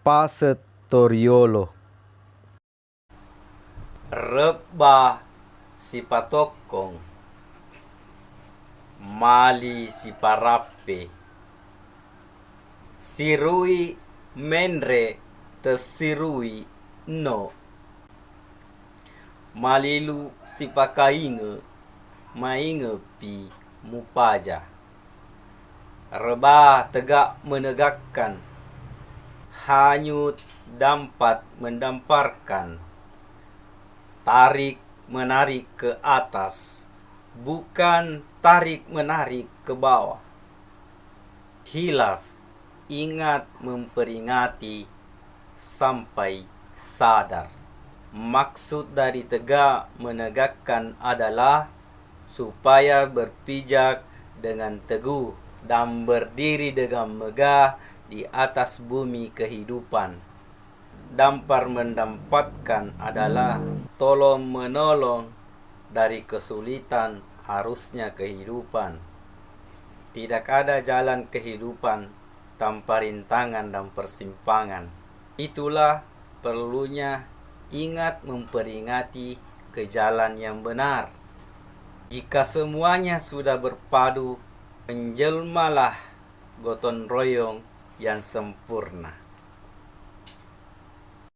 Pasetoriolo. Reba si patokong, mali si parape, sirui menre tesirui no, malilu si pakainge, mainge pi mupaja. Reba tegak menegakkan, hanyut dampat mendamparkan, tarik menarik ke atas, bukan tarik menarik ke bawah. Hilaf, ingat memperingati sampai sadar. Maksud dari tegak menegakkan adalah supaya berpijak dengan teguh dan berdiri dengan megah di atas bumi kehidupan. Dampar mendapatkan adalah tolong menolong dari kesulitan arusnya kehidupan. Tidak ada jalan kehidupan tanpa rintangan dan persimpangan. Itulah perlunya ingat memperingati ke jalan yang benar. Jika semuanya sudah berpadu, menjelmalah gotong royong yang sempurna.